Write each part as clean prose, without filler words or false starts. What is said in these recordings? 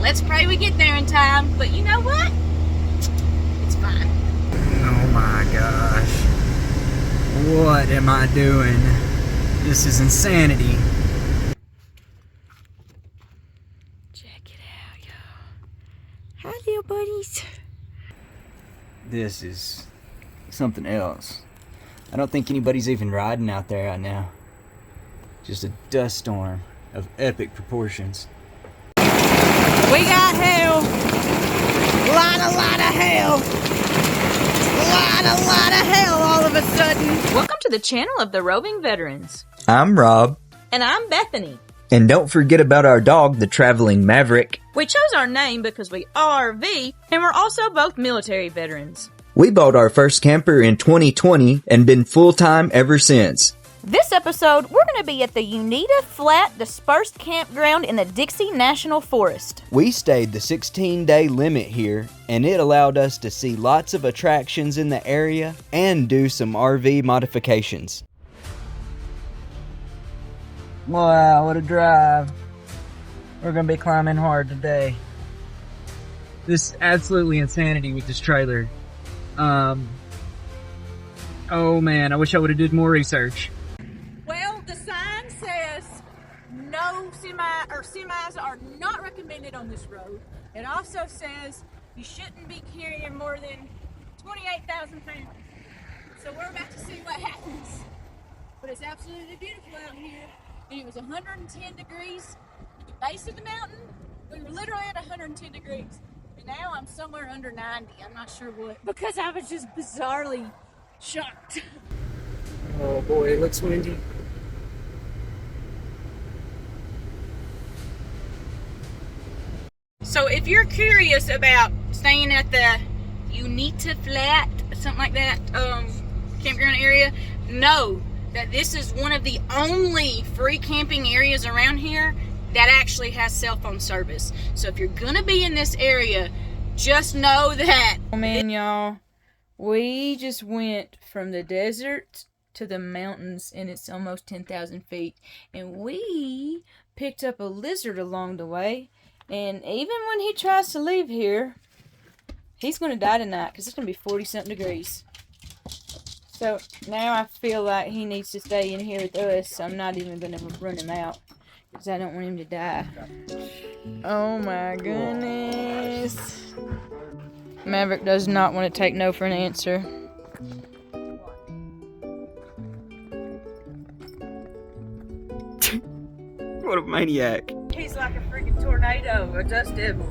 Let's pray we get there in time, but you know what? It's fine. Oh my gosh. What am I doing? This is insanity. Check it out, y'all. Hi, little buddies. This is something else. I don't think anybody's even riding out there right now. Just a dust storm of epic proportions. We got hail. Lot of hail. Lot of hail all of a sudden. Welcome to the channel of the Roving Veterans. I'm Rob. And I'm Bethany. And don't forget about our dog, the Traveling Maverick. We chose our name because we RV, and we're also both military veterans. We bought our first camper in 2020 and been full-time ever since. This episode, we're going to be at the Unita Flat Dispersed Campground in the Dixie National Forest. We stayed the 16-day limit here, and it allowed us to see lots of attractions in the area and do some RV modifications. Wow, what a drive. We're going to be climbing hard today. This is absolutely insanity with this trailer. Oh man, I wish I would have did more research. Well, the sign says no semis are not recommended on this road. It also says you shouldn't be carrying more than 28,000 pounds. So we're about to see what happens. But it's absolutely beautiful out here. And it was 110 degrees at the base of the mountain. We were literally at 110 degrees. And now I'm somewhere under 90. I'm not sure what. Because I was just bizarrely shocked. Oh boy, it looks windy. So if you're curious about staying at the Unita Flat, something like that, campground area, know that this is one of the only free camping areas around here that actually has cell phone service. So if you're gonna be in this area, just know that. Oh man, y'all, we just went from the desert to the mountains and it's almost 10,000 feet. And we picked up a lizard along the way. And even when he tries to leave here, he's gonna die tonight because it's gonna be 40-something degrees. So now I feel like he needs to stay in here with us. So I'm not even gonna run him out because I don't want him to die. Oh my goodness. Maverick does not want to take no for an answer. What a maniac. He's like a freaking tornado, a dust devil.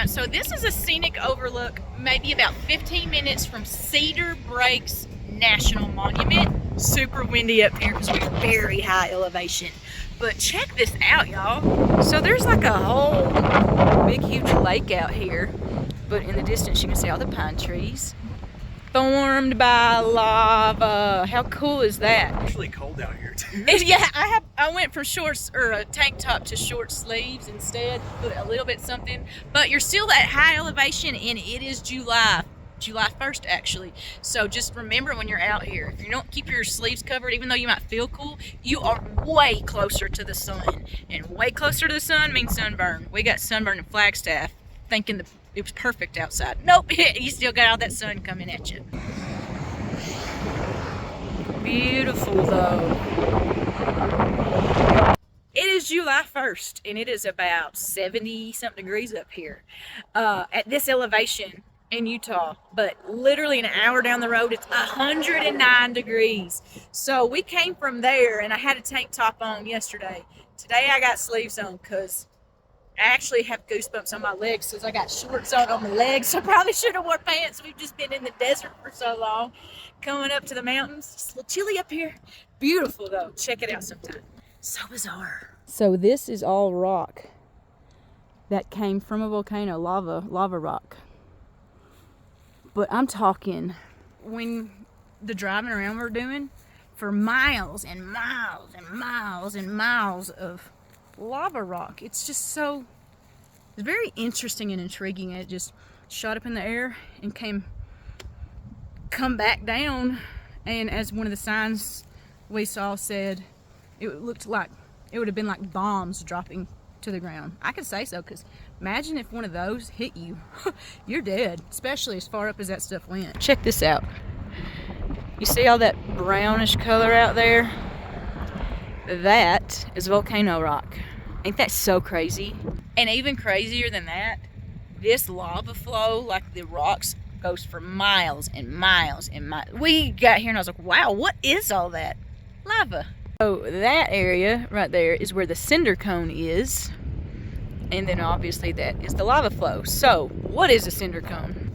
So this is a scenic overlook, maybe about 15 minutes from Cedar Breaks National Monument. Super windy up here because we're very high elevation. But check this out, y'all. So there's like a whole big, huge lake out here. But in the distance, you can see all the pine trees. Formed by lava. How cool is that? It's really cold out here too. Yeah, I went from shorts or a tank top to short sleeves instead. Put a little bit something. But you're still at high elevation and it is July 1st actually. So just remember when you're out here, if you don't keep your sleeves covered, even though you might feel cool, you are way closer to the sun. And way closer to the sun means sunburn. We got sunburn in Flagstaff thinking it was perfect outside. Nope, you still got all that sun coming at you. Beautiful though. It is July 1st and it is about 70-something degrees up here at this elevation in Utah, but literally an hour down the road it's 109 degrees. So we came from there and I had a tank top on yesterday. Today I got sleeves on because I actually have goosebumps on my legs because I got shorts on my legs. So I probably should have worn pants. We've just been in the desert for so long. Coming up to the mountains. It's a little chilly up here. Beautiful though. Check it out sometime. So bizarre. So this is all rock that came from a volcano, lava rock. But I'm talking when the driving around we're doing for miles and miles and miles and miles of lava rock. It's just so, it's very interesting and intriguing. It just shot up in the air and come back down, and as one of the signs we saw said, it looked like it would have been like bombs dropping to the ground. I could say so, because imagine if one of those hit you. You're dead, especially as far up as that stuff went. Check this out. You see all that brownish color out there? That is volcano rock. Ain't that so crazy? And even crazier than that, this lava flow, like the rocks, goes for miles and miles and miles. We got here and I was like, wow, what is all that? Lava. So that area right there is where the cinder cone is. And then obviously that is the lava flow. So what is a cinder cone?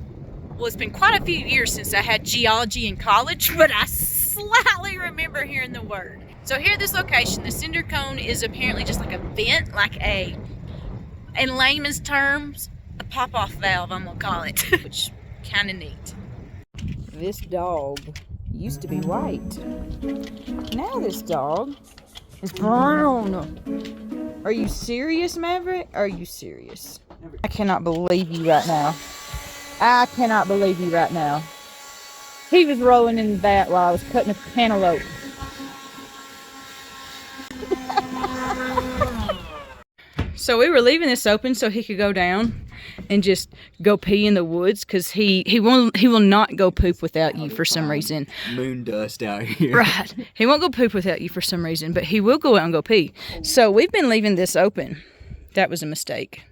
Well, it's been quite a few years since I had geology in college, but I slightly remember hearing the word. So here at this location, the cinder cone is apparently just like a vent, like a, in layman's terms, a pop-off valve, I'm gonna call it, which kind of neat. This dog used to be white. Now this dog is brown. Are you serious, Maverick? Are you serious? I cannot believe you right now. I cannot believe you right now. He was rolling in that while I was cutting a cantaloupe. So we were leaving this open so he could go down and just go pee in the woods, because he will not go poop without you for some reason. Moon dust out here. Right. He won't go poop without you for some reason, but he will go out and go pee. So we've been leaving this open. That was a mistake.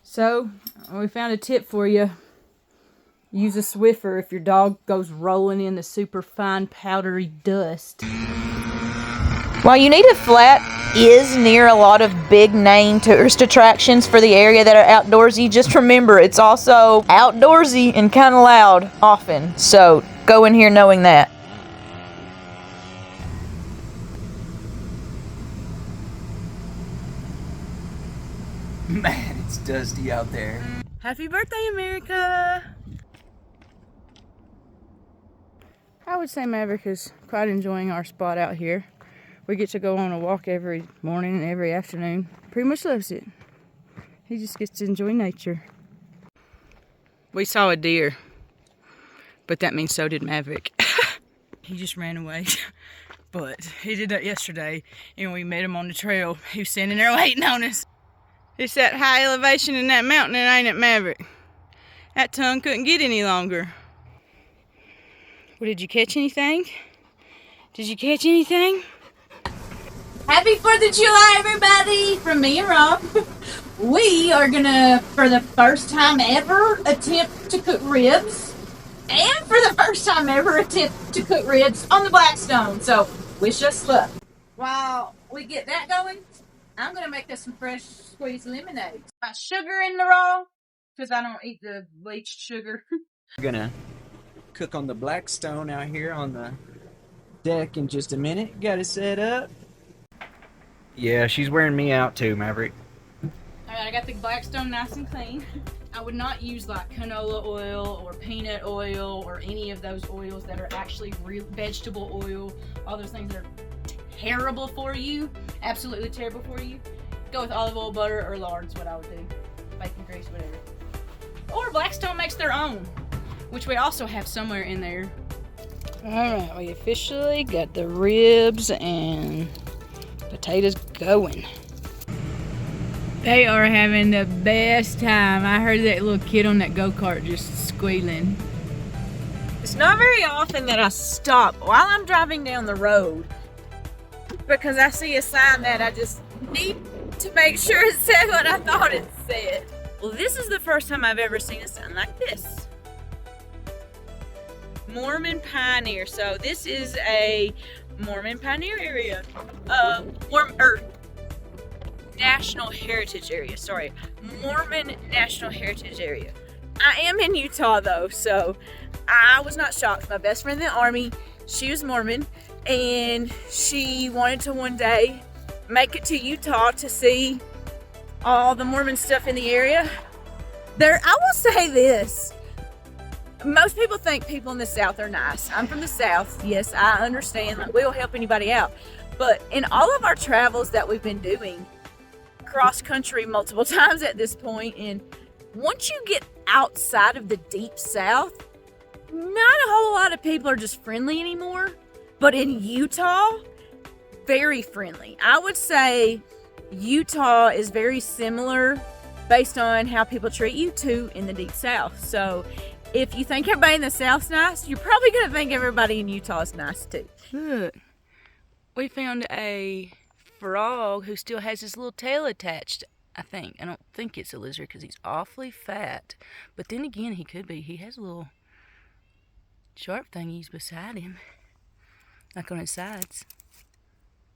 So we found a tip for you. Use a Swiffer if your dog goes rolling in the super fine powdery dust. While Unita Flat is near a lot of big name tourist attractions for the area that are outdoorsy, just remember it's also outdoorsy and kind of loud often. So go in here knowing that. Man, it's dusty out there. Happy birthday, America! I would say Maverick is quite enjoying our spot out here. We get to go on a walk every morning and every afternoon. Pretty much loves it. He just gets to enjoy nature. We saw a deer, but that means so did Maverick. He just ran away. But he did that yesterday, and we met him on the trail. He was standing there waiting on us. It's that high elevation in that mountain, and ain't it, Maverick? That tongue couldn't get any longer. Well, did you catch anything? Did you catch anything? Happy 4th of July, everybody! From me and Rob. We are gonna, for the first time ever, attempt to cook ribs. And for the first time ever, attempt to cook ribs on the Blackstone. So, wish us luck. While we get that going, I'm gonna make us some fresh squeezed lemonade. My sugar in the raw, because I don't eat the bleached sugar. We're gonna cook on the Blackstone out here on the deck in just a minute. Got it set up. Yeah, she's wearing me out too, Maverick. Alright, I got the Blackstone nice and clean. I would not use like canola oil or peanut oil or any of those oils that are actually real vegetable oil. All those things that are terrible for you. Absolutely terrible for you. Go with olive oil, butter, or lard is what I would do. Bacon grease, whatever. Or Blackstone makes their own, which we also have somewhere in there. Alright, we officially got the ribs and potatoes going. They are having the best time. I heard that little kid on that go-kart just squealing. It's not very often that I stop while I'm driving down the road because I see a sign that I just need to make sure it said what I thought it said. Well, this is the first time I've ever seen a sign like this. Mormon Pioneer. So this is a Mormon Pioneer area. National Heritage Area. Sorry. Mormon National Heritage Area. I am in Utah though, so I was not shocked. My best friend in the Army, she was Mormon, and she wanted to one day make it to Utah to see all the Mormon stuff in the area. I will say this. Most people think people in the South are nice. I'm from the South. Yes, I understand. We'll help anybody out. But in all of our travels that we've been doing, cross country multiple times at this point, and once you get outside of the deep South, not a whole lot of people are just friendly anymore. But in Utah, very friendly. I would say Utah is very similar based on how people treat you to in the Deep South. So if you think everybody in the South's nice, you're probably going to think everybody in Utah is nice too. Look, we found a frog who still has his little tail attached, I think. I don't think it's a lizard because he's awfully fat. But then again, he could be. He has little sharp thingies beside him, like on his sides.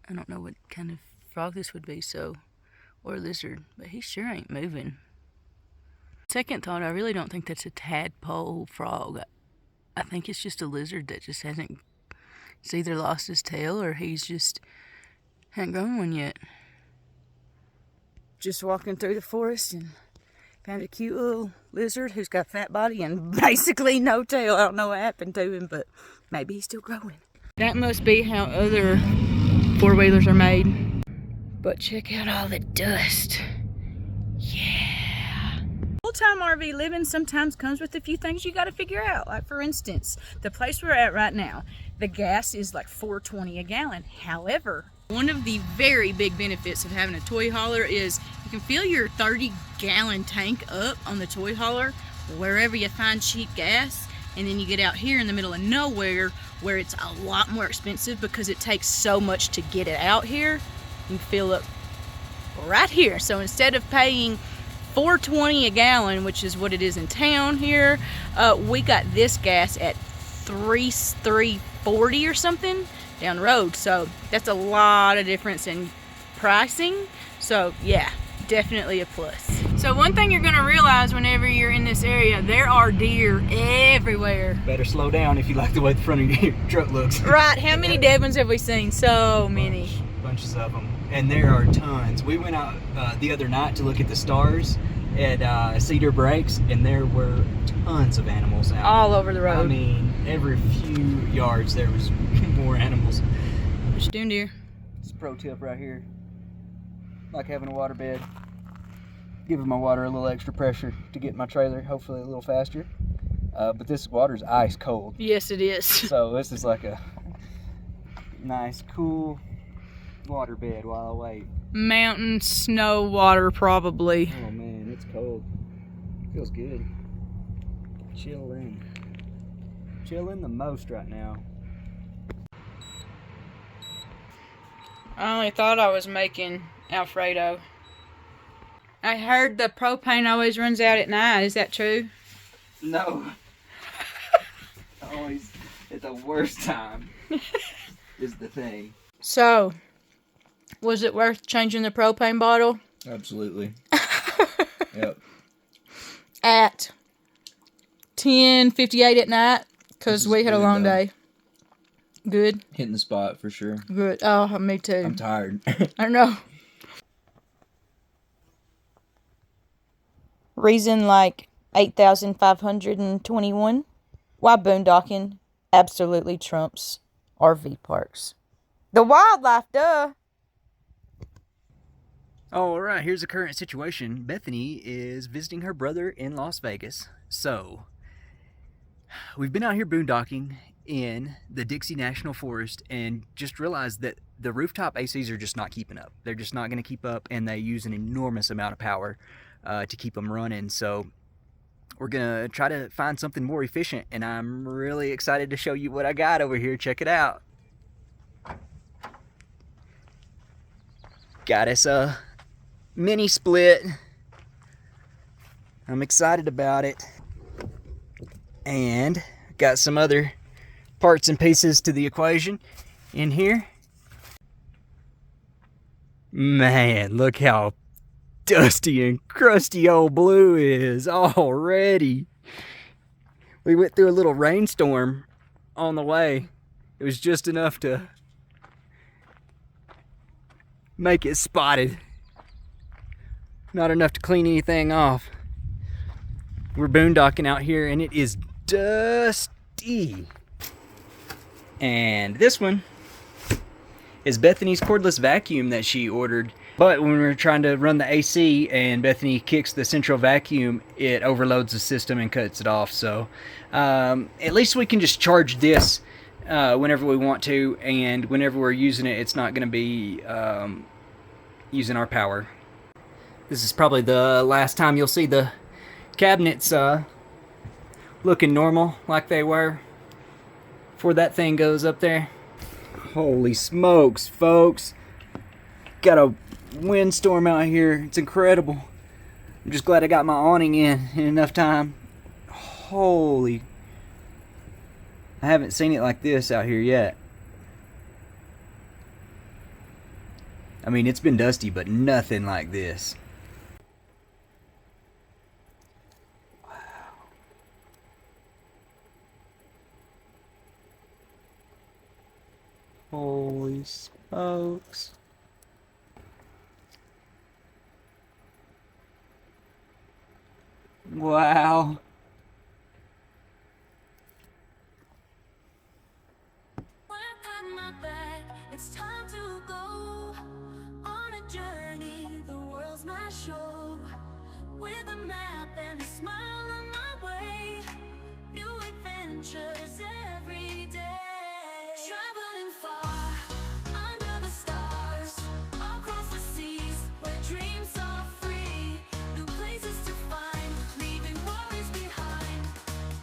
I don't know what kind of frog this would be, or lizard, but he sure ain't moving. Second thought, I really don't think that's a tadpole frog. I think it's just a lizard that just hasn't, it's either lost his tail or he's just hadn't grown one yet. Just walking through the forest and found a cute little lizard who's got a fat body and basically no tail. I don't know what happened to him, but maybe he's still growing. That must be how other four-wheelers are made. But check out all the dust. Yeah. Full-time RV living sometimes comes with a few things you got to figure out. Like, for instance, the place we're at right now, the gas is like $4.20 a gallon. However, one of the very big benefits of having a toy hauler is you can fill your 30-gallon tank up on the toy hauler wherever you find cheap gas, and then you get out here in the middle of nowhere where it's a lot more expensive because it takes so much to get it out here. You fill up right here. So instead of paying $4.20 a gallon, which is what it is in town here, we got this gas at $3.40 or something down the road. So that's a lot of difference in pricing. So yeah, definitely a plus. So one thing you're gonna realize whenever you're in this area, there are deer everywhere. Better slow down if you like the way the front of your truck looks. Right, how many dead ones have we seen? So many. Bunches of them, and there are tons. We went out the other night to look at the stars at Cedar Breaks, and there were tons of animals out. All over the road. I mean, every few yards there was more animals. What you doing, deer? It's a pro tip right here. Like having a water bed. Giving my water a little extra pressure to get my trailer hopefully a little faster. But this water's ice cold. Yes, it is. So this is like a nice, cool water bed while I wait. Mountain snow water, probably. Oh man, it's cold. Feels good. Chilling. Chilling the most right now. I only thought I was making Alfredo. I heard the propane always runs out at night. Is that true? No. Always at the worst time is the thing. So, was it worth changing the propane bottle? Absolutely. Yep. At 10:58 at night, because we had a long day. Good? Hitting the spot for sure. Good. Oh, me too. I'm tired. I know. Reason like 8,521. Why boondocking absolutely trumps RV parks. The wildlife, duh. All right, here's the current situation. Bethany is visiting her brother in Las Vegas. So, we've been out here boondocking in the Dixie National Forest and just realized that the rooftop ACs are just not keeping up. They're just not going to keep up, and they use an enormous amount of power to keep them running. So we're going to try to find something more efficient, and I'm really excited to show you what I got over here. Check it out. Got us a mini split. I'm excited about it. And got some other parts and pieces to the equation in here. Man, look how dusty and crusty old Blue is already. We went through a little rainstorm on the way. It was just enough to make it spotted. Not enough to clean anything off. We're boondocking out here and it is dusty. And this one is Bethany's cordless vacuum that she ordered. But when we were trying to run the AC and Bethany kicks the central vacuum, it overloads the system and cuts it off. So at least we can just charge this whenever we want to, and whenever we're using it, it's not going to be using our power. This is probably the last time you'll see the cabinets looking normal like they were before that thing goes up there. Holy smokes, folks. Got a windstorm out here. It's incredible. I'm just glad I got my awning in enough time. Holy. I haven't seen it like this out here yet. I mean, it's been dusty, but nothing like this. Wow. Holy smokes. Wow. It's time to go on a journey, the world's my show. With a map and a smile on my way, new adventures every day. Traveling far, under the stars, across the seas, where dreams are free. New places to find, leaving worries behind.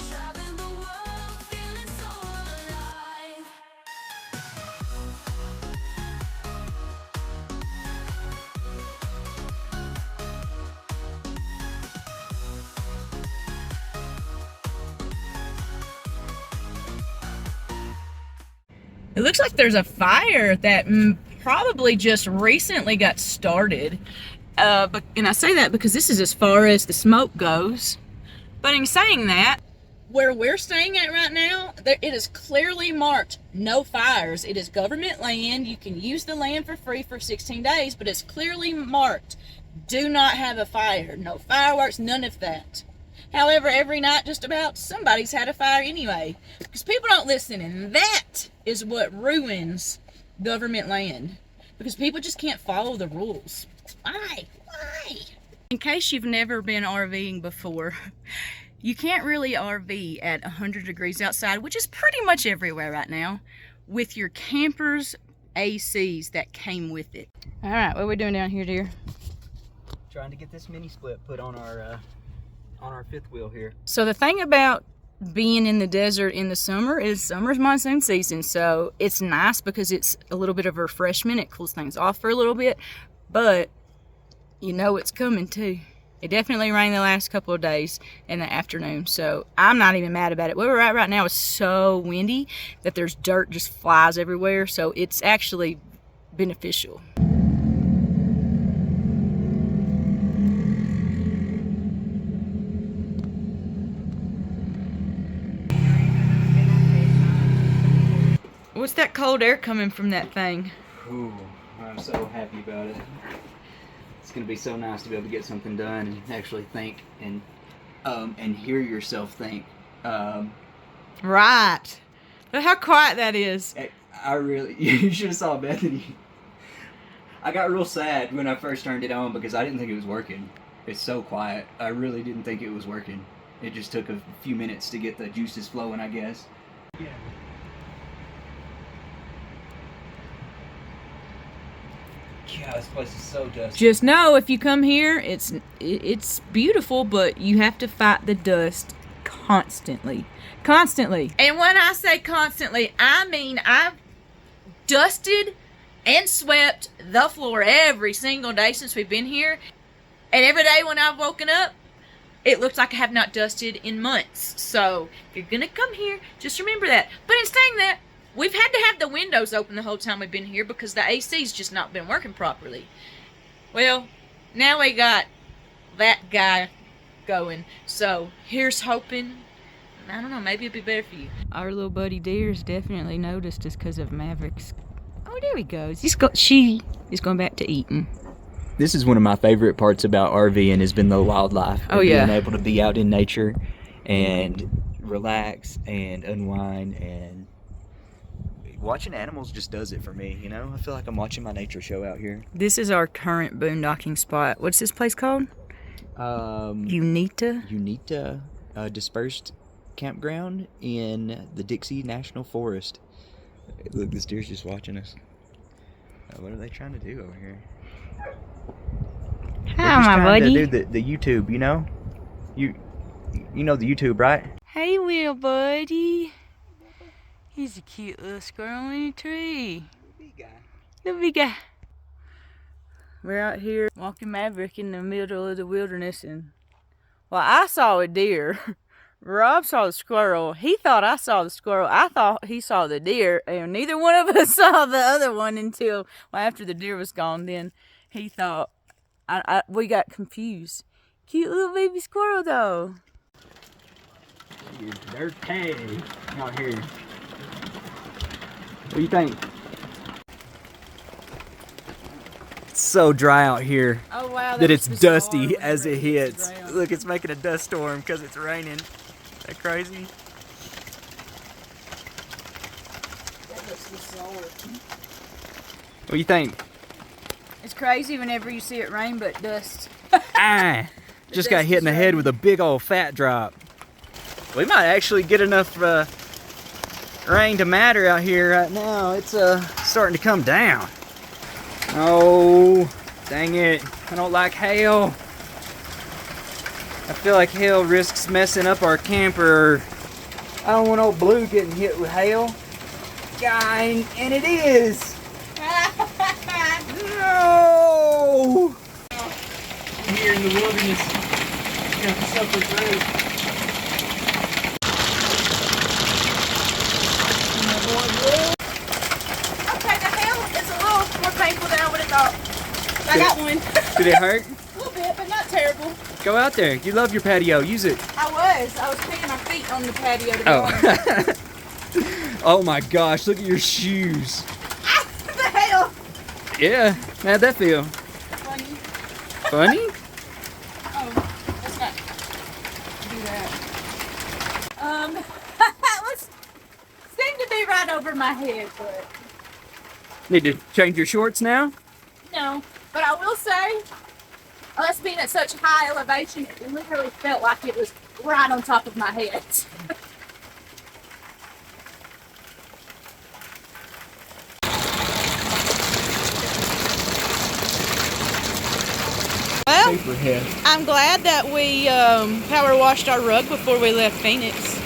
Traveling the world, feeling so alive. It looks like there's a fire that probably just recently got started. And I say that because this is as far as the smoke goes. But in saying that, where we're staying at right now, it is clearly marked no fires. It is government land. You can use the land for free for 16 days, but it's clearly marked do not have a fire. No fireworks, none of that. However, every night just about somebody's had a fire anyway, because people don't listen, and that is what ruins government land, because people just can't follow the rules. Why? In case you've never been RVing before, you can't really RV at 100 degrees outside, which is pretty much everywhere right now, with your camper's ACs that came with it. All right, what are we doing down here, dear? Trying to get this mini split put on our fifth wheel here. So the thing about being in the desert in the summer is summer's monsoon season, so it's nice because it's a little bit of a refreshment. It cools things off for a little bit, but you know it's coming too. It definitely rained the last couple of days in the afternoon, so I'm not even mad about it. Where we're at right now is so windy that there's dirt just flies everywhere, so it's actually beneficial. What's that cold air coming from that thing? Ooh, I'm so happy about it. It's gonna be so nice to be able to get something done and actually think and hear yourself think. Right. But how quiet that is. I really, you should have saw Bethany. I got real sad when I first turned it on because I didn't think it was working. It's so quiet. I really didn't think it was working. It just took a few minutes to get the juices flowing, I guess. Yeah. God, this place is so dusty. Just know if you come here, it's beautiful, but you have to fight the dust constantly. Constantly. And when I say constantly, I mean I've dusted and swept the floor every single day since we've been here. And every day when I've woken up, it looks like I have not dusted in months. So if you're gonna come here, just remember that. But in saying that, we've had to have the windows open the whole time we've been here because the AC's just not been working properly. Well, now we got that guy going. So here's hoping, I don't know, maybe it'll be better for you. Our little buddy Deer's definitely noticed us because of Maverick's. Oh, there he goes. She is going back to eating. This is one of my favorite parts about RVing has been the wildlife. Oh, yeah. Being able to be out in nature and relax and unwind, and watching animals just does it for me, you know? I feel like I'm watching my nature show out here. This is our current boondocking spot. What's this place called? Unita? Unita Dispersed Campground in the Dixie National Forest. Look, this deer's just watching us. What are they trying to do over here? Hi, my buddy. To do the YouTube, you know? You know the YouTube, right? Hey, little buddy. He's a cute little squirrel in a tree. Little big guy. We're out here walking Maverick in the middle of the wilderness, and well, I saw a deer. Rob saw the squirrel. He thought I saw the squirrel. I thought he saw the deer, and neither one of us saw the other one until after the deer was gone. Then he thought we got confused. Cute little baby squirrel, though. You're dirty out here. What do you think? It's so dry out here Oh wow! that it's was bizarre dusty as whenever it hits. the ground. Look, it's making a dust storm because it's raining. Is that crazy? That looks bizarre. What do you think? It's crazy whenever you see it rain, but dust. Just got hit in the head with a big old fat drop. We might actually get enough rain to matter out here right now. It's starting to come down. Oh, dang it. I don't like hail. I feel like hail risks messing up our camper. I don't want old Blue getting hit with hail. God, and it is. No! Here in the wilderness, you have to suffer through. Okay, the hail is a little more painful than I would have thought. I got one. Did it hurt? A little bit, but not terrible. Go out there. You love your patio. Use it. I was putting my feet on the patio to go on. Oh my gosh, look at your shoes. The hail. Yeah, how'd that feel? Funny. Funny? Oh, let's not do that. Let's seem to be right over my head, but Need to change your shorts now? no. But I will say, us being at such high elevation, it literally felt like it was right on top of my head. Well, I'm glad that we power washed our rug before we left Phoenix.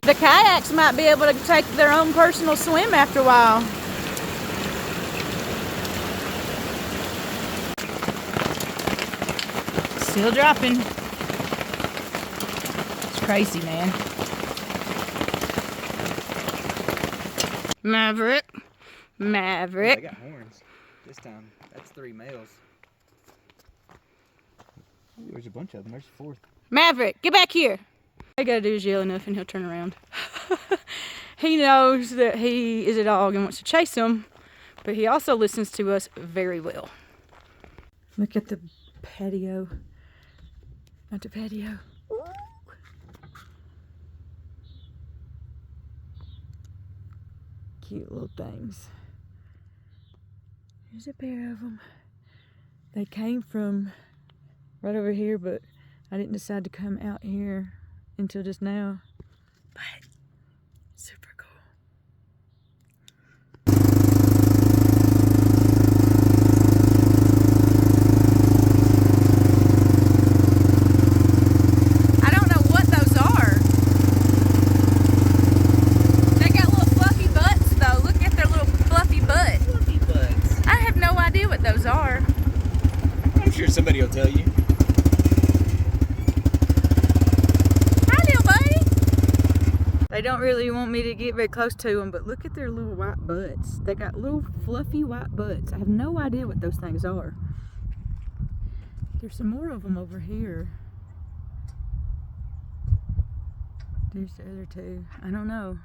The kayaks might be able to take their own personal swim after a while. Still dropping. It's crazy, man. Maverick. They Maverick. got horns this time. That's 3 males. Ooh, there's a bunch of them. There's a 4th. Maverick, get back here. All I gotta do is yell enough and he'll turn around. He knows that he is a dog and wants to chase him, but he also listens to us very well. Look at the patio. Not the patio. Ooh. Cute little things. There's a pair of them. They came from right over here, but I didn't decide to come out here until just now. But super cool. I don't know what those are. They got little fluffy butts though. Look at their little fluffy butt. Fluffy butts. I have no idea what those are. I'm sure somebody will tell you. They don't really want me to get very close to them, but look at their little white butts. They got little fluffy white butts. I have no idea what those things are. There's some more of them over here. There's the other 2. I don't know.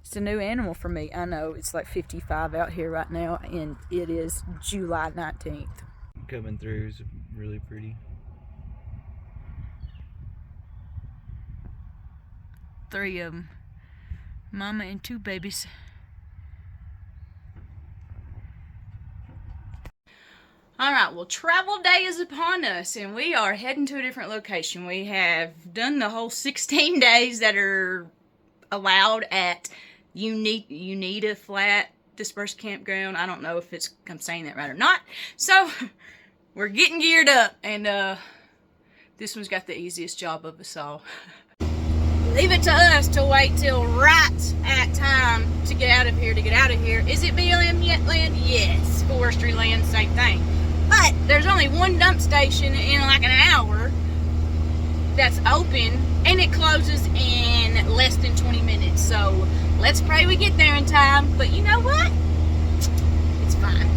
It's a new animal for me. I know it's like 55 out here right now, and it is July 19th. Coming through is really pretty. 3 of them. Mama and 2 babies. Alright, well, travel day is upon us, and we are heading to a different location. We have done the whole 16 days that are allowed at Unita Flat, Dispersed Campground. I don't know if I'm saying that right or not. So we're getting geared up, and this one's got the easiest job of us all. Leave it to us to wait till right at time to get out of here. Is it BLM yet land? Yes. Forestry land, same thing. But there's only one dump station in like an hour that's open, and it closes in less than 20 minutes. So let's pray we get there in time. But you know what? It's fine.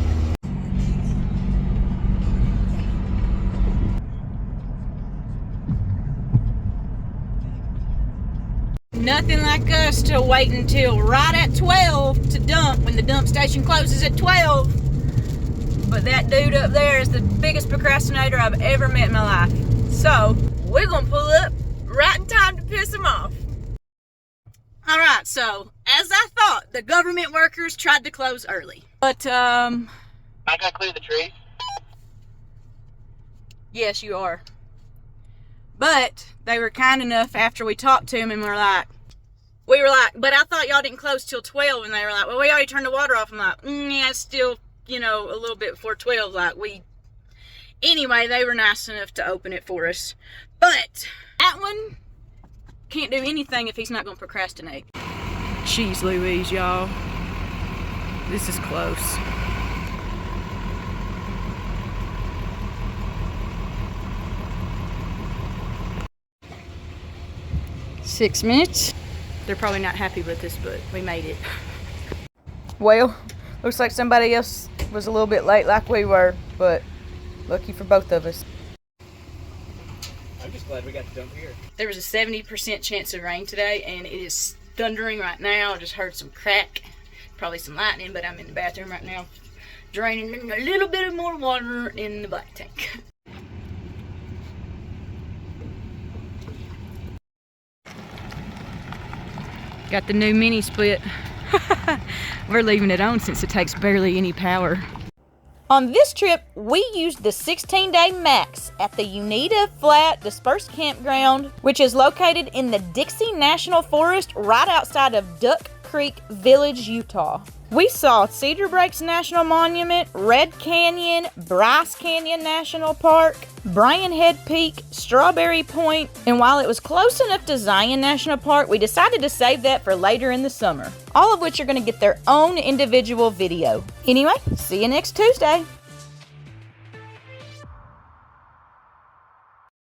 Nothing like us to wait until right at 12 to dump when the dump station closes at 12. But that dude up there is the biggest procrastinator I've ever met in my life. So we're gonna pull up right in time to piss him off. Alright, so as I thought, the government workers tried to close early. But I gotta clear the trees. yes, you are. But they were kind enough after we talked to them, and we were like, but I thought y'all didn't close till 12. And they were like, well, we already turned the water off. I'm like, yeah, it's still, a little bit before 12. Anyway, they were nice enough to open it for us. But that one can't do anything if he's not going to procrastinate. Jeez Louise, y'all. This is close. Six minutes. They're probably not happy with us, but we made it. Well, looks like somebody else was a little bit late like we were, but lucky for both of us. I'm just glad we got to dump here. There was a 70% chance of rain today, and it is thundering right now. I just heard some crack, probably some lightning, but I'm in the bathroom right now, draining a little bit of more water in the black tank. Got the new mini split. We're leaving it on since it takes barely any power. On this trip, we used the 16-day max at the Unita Flat Dispersed Campground, which is located in the Dixie National Forest right outside of Duck Creek Village, Utah. We saw Cedar Breaks National Monument, Red Canyon, Bryce Canyon National Park, Brian Head Peak, Strawberry Point, and while it was close enough to Zion National Park, we decided to save that for later in the summer. All of which are going to get their own individual video. Anyway, see you next Tuesday.